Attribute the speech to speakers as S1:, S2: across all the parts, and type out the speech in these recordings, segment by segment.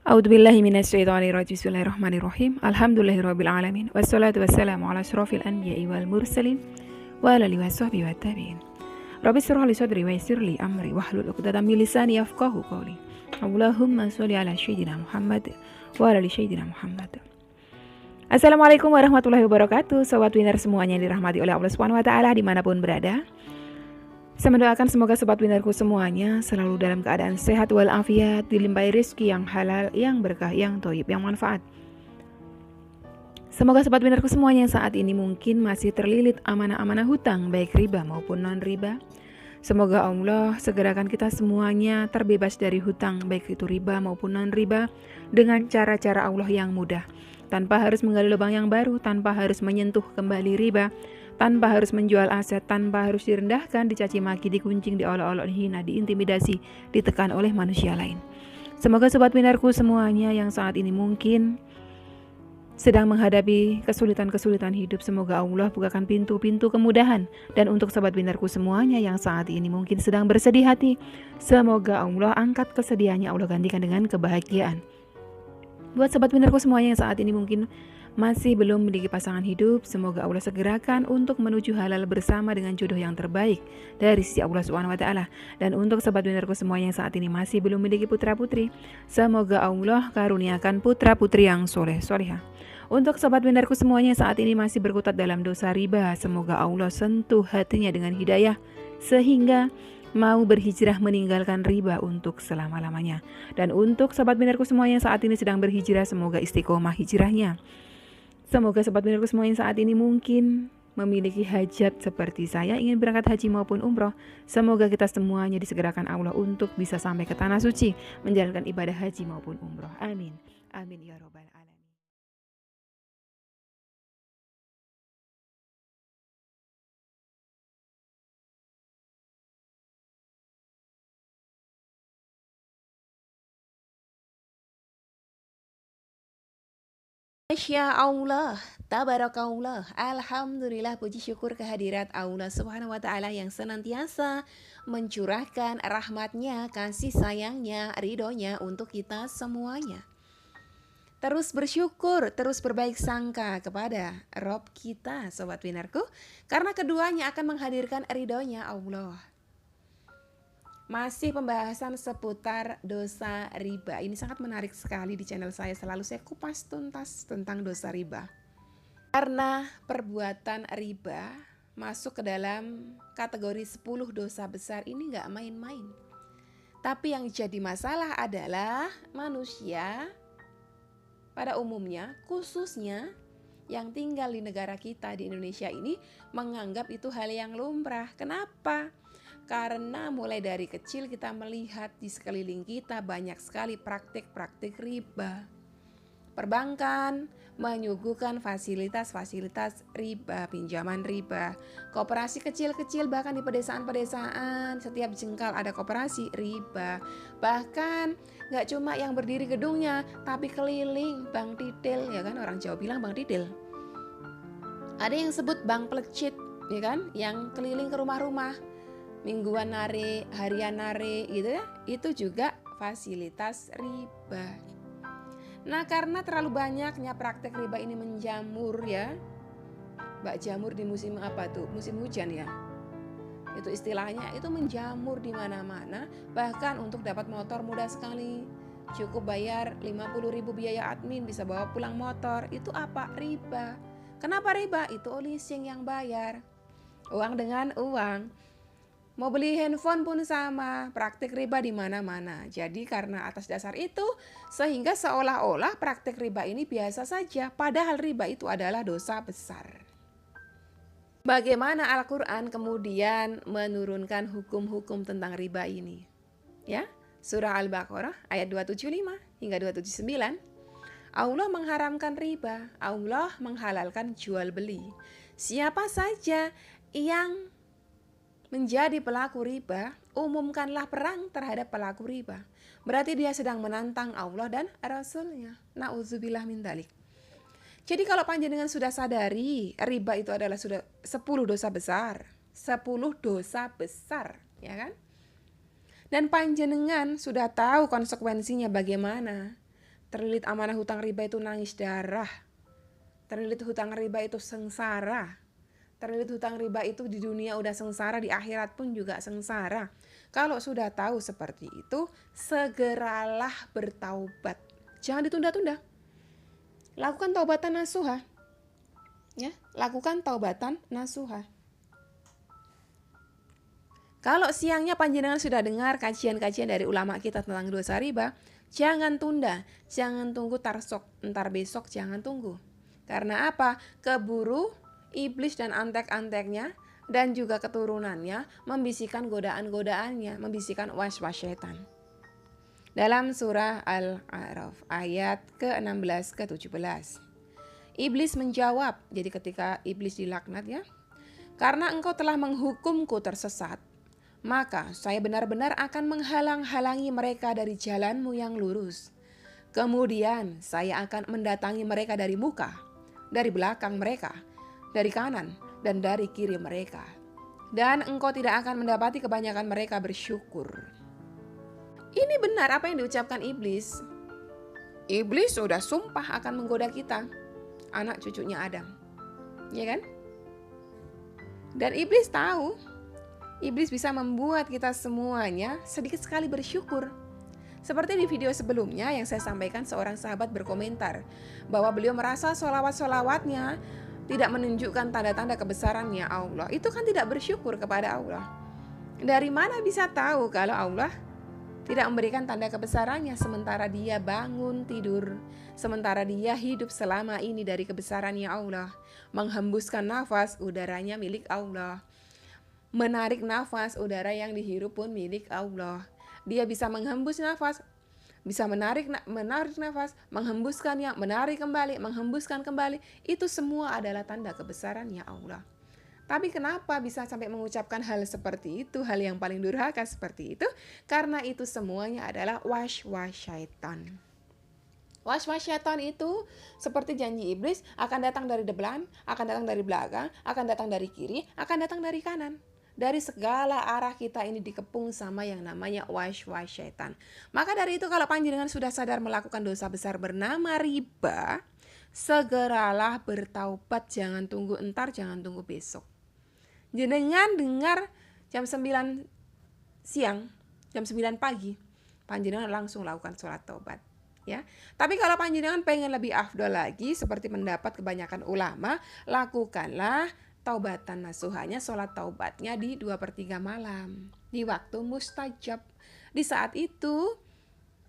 S1: A'udzubillahi minasyaitonirrajim. Bismillahirrahmanirrahim. Alhamdulillahirabbil alamin. Wassalatu wassalamu ala asyrofil anbiya'i wal mursalin wa ala alihi washabbihi wattabi'in. Rabbi shrah li sadri wa yassir li amri wahlul 'uqdatam min lisani yafqahu qawli. Allahumma sholli ala sayyidina Muhammad wa ala ali sayyidina Muhammad. Assalamualaikum warahmatullahi wabarakatuh. Sobat Winner semuanya yang dirahmati oleh Allah Subhanahu wa taala dimanapun berada. Saya mendoakan semoga sobat winnerku semuanya selalu dalam keadaan sehat walafiat, dilimpahi rezeki yang halal, yang berkah, yang thayyib, yang manfaat. Semoga sobat winnerku semuanya yang saat ini mungkin masih terlilit amanah-amanah hutang, baik riba maupun non-riba. Semoga Allah segerakan kita semuanya terbebas dari hutang, baik itu riba maupun non-riba, dengan cara-cara Allah yang mudah. Tanpa harus menggali lubang yang baru, tanpa harus menyentuh kembali riba, tanpa harus menjual aset, tanpa harus direndahkan, dicaci maki, dikuncing, diolok-olok, dihina, diintimidasi, ditekan oleh manusia lain. Semoga sobat winnerku semuanya yang saat ini mungkin sedang menghadapi kesulitan-kesulitan hidup, semoga Allah bukakan pintu-pintu kemudahan. Dan untuk sobat winnerku semuanya yang saat ini mungkin sedang bersedih hati, semoga Allah angkat kesedihannya, Allah gantikan dengan kebahagiaan. Buat sobat winnerku semuanya yang saat ini mungkin masih belum memiliki pasangan hidup, semoga Allah segerakan untuk menuju halal bersama dengan jodoh yang terbaik dari sisi Allah Subhanahu wa taala. Dan untuk sobat winnerku semuanya yang saat ini masih belum memiliki putra-putri, semoga Allah karuniakan putra-putri yang soleh-solehah. Untuk sobat winnerku semuanya yang saat ini masih berkutat dalam dosa riba, semoga Allah sentuh hatinya dengan hidayah sehingga mau berhijrah meninggalkan riba untuk selama-lamanya. Dan untuk sobat winnerku semuanya yang saat ini sedang berhijrah, semoga istiqomah hijrahnya. Semoga sobat winnerku semuanya saat ini mungkin memiliki hajat seperti saya, ingin berangkat haji maupun umroh. Semoga kita semuanya disegerakan Allah untuk bisa sampai ke tanah suci, menjalankan ibadah haji maupun umroh. Amin. Amin ya robbal alamin.
S2: Masya Allah, tabarakallah, alhamdulillah, puji syukur kehadirat Allah Subhanahu wa taala yang senantiasa mencurahkan rahmatnya, kasih sayangnya, ridhonya untuk kita semuanya. Terus bersyukur, terus berbaik sangka kepada Rob kita, sobat winnerku, karena keduanya akan menghadirkan ridhonya Allah. Masih pembahasan seputar dosa riba. Ini sangat menarik sekali di channel saya. Selalu saya kupas tuntas tentang dosa riba. Karena perbuatan riba masuk ke dalam kategori 10 dosa besar, ini gak main-main. Tapi yang jadi masalah adalah manusia pada umumnya, khususnya yang tinggal di negara kita di Indonesia ini, menganggap itu hal yang lumrah. Kenapa? Karena mulai dari kecil kita melihat di sekeliling kita banyak sekali praktik-praktik riba. Perbankan menyuguhkan fasilitas-fasilitas riba, pinjaman riba. Koperasi kecil-kecil bahkan di pedesaan-pedesaan, setiap jengkal ada koperasi riba. Bahkan gak cuma yang berdiri gedungnya, tapi keliling bank titil, ya kan, orang Jawa bilang bank titil. Ada yang sebut bank plecit, ya kan, yang keliling ke rumah-rumah, mingguan nare, harian nare gitu ya, itu juga fasilitas riba. Nah, karena terlalu banyaknya praktek riba ini menjamur ya, bak jamur di musim apa tuh? Musim hujan ya. Itu istilahnya, itu menjamur di mana-mana. Bahkan untuk dapat motor mudah sekali. Cukup bayar 50.000 biaya admin bisa bawa pulang motor. Itu apa? Riba. Kenapa riba? Itu leasing yang bayar. Uang dengan uang. Mau beli handphone pun sama, praktik riba di mana-mana. Jadi karena atas dasar itu, sehingga seolah-olah praktik riba ini biasa saja, padahal riba itu adalah dosa besar. Bagaimana Al-Quran kemudian menurunkan hukum-hukum tentang riba ini? Ya, surah Al-Baqarah ayat 275 hingga 279. Allah mengharamkan riba, Allah menghalalkan jual beli. Siapa saja yang menjadi pelaku riba, umumkanlah perang terhadap pelaku riba. Berarti dia sedang menantang Allah dan Rasulnya. Na'udzubillah min dzalik. Jadi kalau panjenengan sudah sadari riba itu adalah sudah 10 dosa besar. 10 dosa besar, ya kan? Dan panjenengan sudah tahu konsekuensinya bagaimana. Terlilit amanah hutang riba itu nangis darah. Terlilit hutang riba itu sengsara. Terlilit hutang riba itu di dunia udah sengsara, di akhirat pun juga sengsara. Kalau sudah tahu seperti itu, segeralah bertaubat. Jangan ditunda-tunda. Lakukan taubatan nasuha. Ya, lakukan taubatan nasuha. Kalau siangnya panjenengan sudah dengar kajian-kajian dari ulama kita tentang dosa riba, jangan tunda, jangan tunggu entar besok, jangan tunggu. Karena apa? Keburu iblis dan antek-anteknya dan juga keturunannya membisikkan godaan-godaannya, membisikkan was-was syaitan. Dalam surah Al-A'raf ayat ke-16 ke-17. Iblis menjawab, jadi ketika iblis dilaknat ya, karena engkau telah menghukumku tersesat, maka saya benar-benar akan menghalang-halangi mereka dari jalanmu yang lurus. Kemudian saya akan mendatangi mereka dari muka, dari belakang mereka, dari kanan, dan dari kiri mereka. Dan engkau tidak akan mendapati kebanyakan mereka bersyukur. Ini benar apa yang diucapkan iblis. Iblis sudah sumpah akan menggoda kita, anak cucunya Adam. Ya kan? Dan iblis tahu, iblis bisa membuat kita semuanya sedikit sekali bersyukur. Seperti di video sebelumnya yang saya sampaikan, seorang sahabat berkomentar bahwa beliau merasa sholawat-sholawatnya tidak menunjukkan tanda-tanda kebesarannya Allah. Itu kan tidak bersyukur kepada Allah. Dari mana bisa tahu kalau Allah tidak memberikan tanda kebesarannya sementara dia bangun tidur, sementara dia hidup selama ini dari kebesarannya Allah, menghembuskan nafas, udaranya milik Allah, menarik nafas, udara yang dihirup pun milik Allah. Dia bisa menghembus nafas, bisa menarik nafas, menghembuskannya, menarik kembali, menghembuskan kembali. Itu semua adalah tanda kebesarannya Allah. Tapi kenapa bisa sampai mengucapkan hal seperti itu, hal yang paling durhaka seperti itu? Karena itu semuanya adalah was-was syaitan. Was-was syaitan itu seperti janji iblis, akan datang dari depan, akan datang dari belakang, akan datang dari kiri, akan datang dari kanan. Dari segala arah kita ini dikepung sama yang namanya was-was syaitan. Maka dari itu kalau panjenengan sudah sadar melakukan dosa besar bernama riba, segeralah bertaubat, jangan tunggu entar, jangan tunggu besok. Jenengan dengar jam 9 siang, jam 9 pagi, panjenengan langsung lakukan sholat taubat. Ya, tapi kalau panjenengan pengen lebih afdol lagi, seperti pendapat kebanyakan ulama, lakukanlah taubatan nasuhanya, sholat taubatnya di 2/3 malam, di waktu mustajab. Di saat itu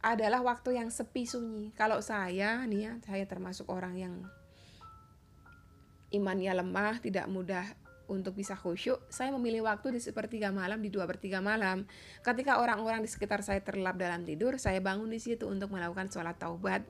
S2: adalah waktu yang sepi sunyi. Kalau saya nih ya, saya termasuk orang yang imannya lemah, tidak mudah untuk bisa khusyuk, saya memilih waktu di 1/3 malam, di 2/3 malam. Ketika orang-orang di sekitar saya terlelap dalam tidur, saya bangun di situ untuk melakukan sholat taubat.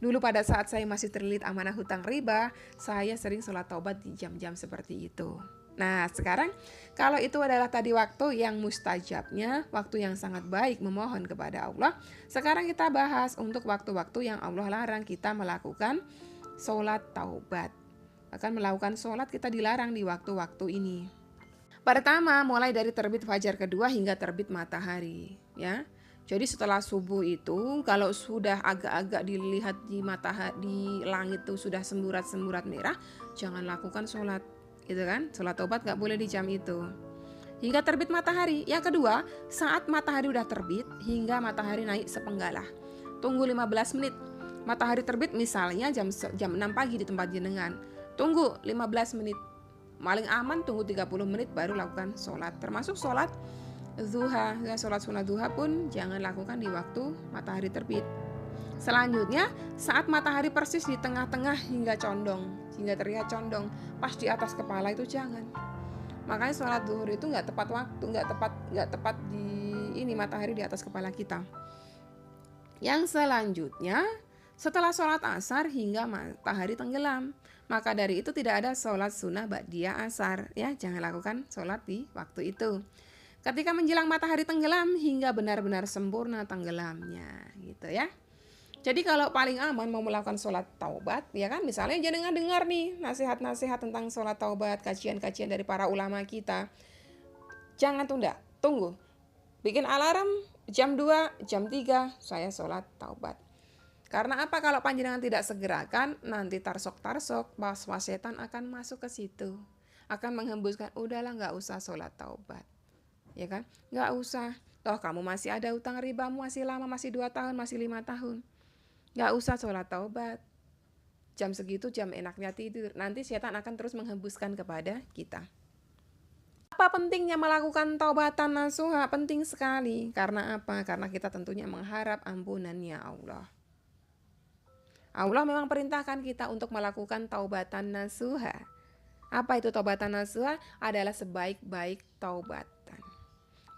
S2: Dulu pada saat saya masih terlilit amanah hutang riba, saya sering sholat taubat di jam-jam seperti itu. Nah sekarang kalau itu adalah tadi waktu yang mustajabnya, waktu yang sangat baik memohon kepada Allah, sekarang kita bahas untuk waktu-waktu yang Allah larang kita melakukan sholat taubat. Akan melakukan sholat kita dilarang di waktu-waktu ini. Pertama, mulai dari terbit fajar kedua hingga terbit matahari, ya. Jadi setelah subuh itu, kalau sudah agak-agak dilihat di di langit itu sudah semburat-semburat merah, jangan lakukan sholat, gitu kan? Sholat taubat nggak boleh di jam itu. Hingga terbit matahari. Yang kedua, saat matahari udah terbit hingga matahari naik sepenggalah. Tunggu 15 menit. Matahari terbit misalnya jam 6 pagi di tempat jenengan. Tunggu 15 menit. Paling aman tunggu 30 menit baru lakukan sholat. Termasuk sholat duha. Ya, sholat sunat duha pun jangan lakukan di waktu matahari terbit. Selanjutnya, saat matahari persis di tengah-tengah hingga condong, hingga terlihat condong, pas di atas kepala itu jangan. Makanya sholat duhur itu nggak tepat waktu, nggak tepat di ini matahari di atas kepala kita. Yang selanjutnya, setelah sholat asar hingga matahari tenggelam. Maka dari itu tidak ada sholat sunnah ba'diyah asar, ya, jangan lakukan sholat di waktu itu. Ketika menjelang matahari tenggelam hingga benar-benar sempurna tenggelamnya, gitu ya. Jadi kalau paling aman mau melakukan sholat taubat, ya kan, misalnya jangan dengar nih nasihat-nasihat tentang sholat taubat, kajian-kajian dari para ulama kita. Jangan tunda, tunggu. Bikin alarm jam 2, jam 3 saya sholat taubat. Karena apa? Kalau panjenengan tidak segerakan, nanti tarsok-tarsok, was-was setan akan masuk ke situ. Akan menghembuskan, udahlah nggak usah sholat taubat. Ya kan? Nggak usah. Toh kamu masih ada utang ribamu, masih lama, masih 2 tahun, masih 5 tahun. Nggak usah sholat taubat. Jam segitu jam enaknya tidur. Nanti setan akan terus menghembuskan kepada kita. Apa pentingnya melakukan taubatan nasuha? Penting sekali. Karena apa? Karena kita tentunya mengharap ampunannya Allah. Allah memang perintahkan kita untuk melakukan taubatan nasuha. Apa itu taubatan nasuha? Adalah sebaik-baik taubatan.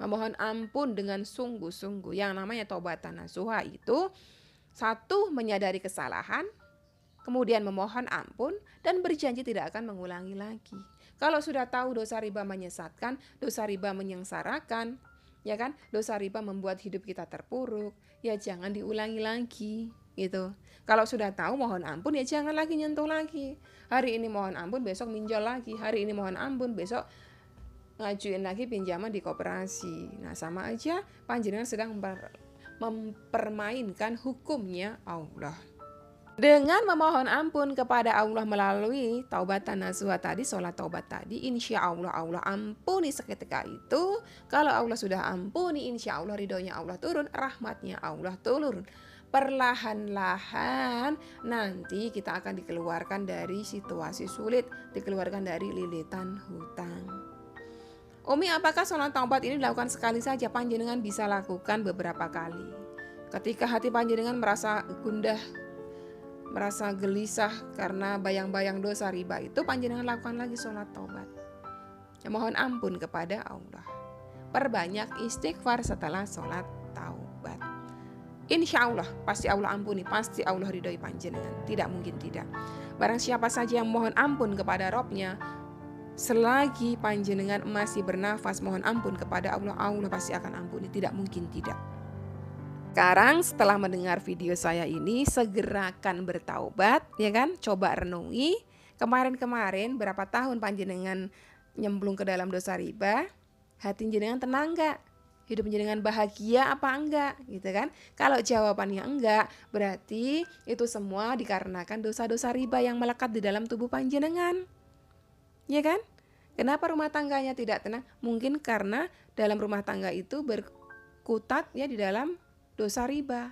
S2: Memohon ampun dengan sungguh-sungguh. Yang namanya taubatan nasuha itu, satu, menyadari kesalahan, kemudian memohon ampun, dan berjanji tidak akan mengulangi lagi. Kalau sudah tahu dosa riba menyesatkan, dosa riba menyengsarakan, ya kan? Dosa riba membuat hidup kita terpuruk, ya jangan diulangi lagi, gitu. Kalau sudah tahu mohon ampun, ya jangan lagi nyentuh lagi. Hari ini mohon ampun, besok minjol lagi. Hari ini mohon ampun, besok ngajuin lagi pinjaman di koperasi. Nah, sama aja panjenengan sedang mempermainkan hukumnya Allah. Dengan memohon ampun kepada Allah melalui taubatan nasuha tadi, sholat taubat tadi, insya Allah Allah ampuni seketika itu. Kalau Allah sudah ampuni, insya Allah ridhonya Allah turun, rahmatnya Allah turun. Perlahan-lahan nanti kita akan dikeluarkan dari situasi sulit, dikeluarkan dari lilitan hutang. Umi, apakah sholat taubat ini dilakukan sekali saja? Panjenengan bisa lakukan beberapa kali. Ketika hati panjenengan merasa gundah, merasa gelisah karena bayang-bayang dosa riba itu, panjenengan lakukan lagi sholat taubat. Ya, mohon ampun kepada Allah. Perbanyak istighfar setelah sholat taubat. Insya Allah pasti Allah ampuni, pasti Allah ridhoi panjenengan. Tidak mungkin tidak. Barang siapa saja yang mohon ampun kepada Robnya, selagi panjenengan masih bernafas mohon ampun kepada Allah, Allah pasti akan ampuni. Tidak mungkin tidak. Sekarang setelah mendengar video saya ini, segerakan bertaubat, ya kan? Coba renungi kemarin-kemarin berapa tahun panjenengan nyemplung ke dalam dosa riba. Hati jenengan tenang enggak? Hidup jenengan bahagia apa enggak? Gitu kan? Kalau jawabannya enggak, berarti itu semua dikarenakan dosa-dosa riba yang melekat di dalam tubuh panjenengan. Ya kan? Kenapa rumah tangganya tidak tenang? Mungkin karena dalam rumah tangga itu berkutat ya di dalam dosa riba.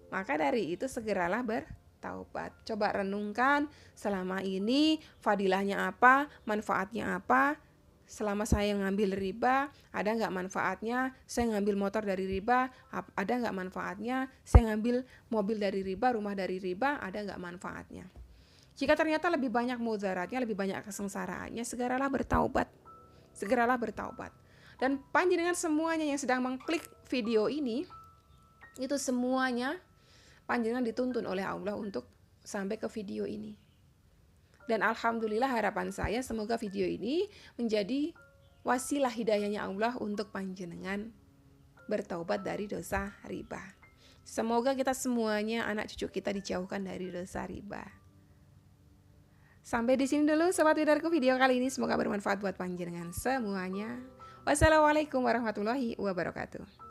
S2: Maka dari itu segeralah bertaubat. Coba renungkan selama ini fadilahnya apa, manfaatnya apa. Selama saya ngambil riba, ada nggak manfaatnya? Saya ngambil motor dari riba, ada nggak manfaatnya? Saya ngambil mobil dari riba, rumah dari riba, ada nggak manfaatnya? Jika ternyata lebih banyak mudaratnya, lebih banyak kesengsaraannya, segeralah bertaubat. Segeralah bertaubat. Dan panjenengan semuanya yang sedang mengklik video ini, itu semuanya panjenengan dituntun oleh Allah untuk sampai ke video ini. Dan alhamdulillah harapan saya semoga video ini menjadi wasilah hidayahnya Allah untuk panjenengan bertaubat dari dosa riba. Semoga kita semuanya, anak cucu kita dijauhkan dari dosa riba. Sampai di sini dulu sobat widarku video kali ini, semoga bermanfaat buat panjenengan semuanya. Wassalamualaikum warahmatullahi wabarakatuh.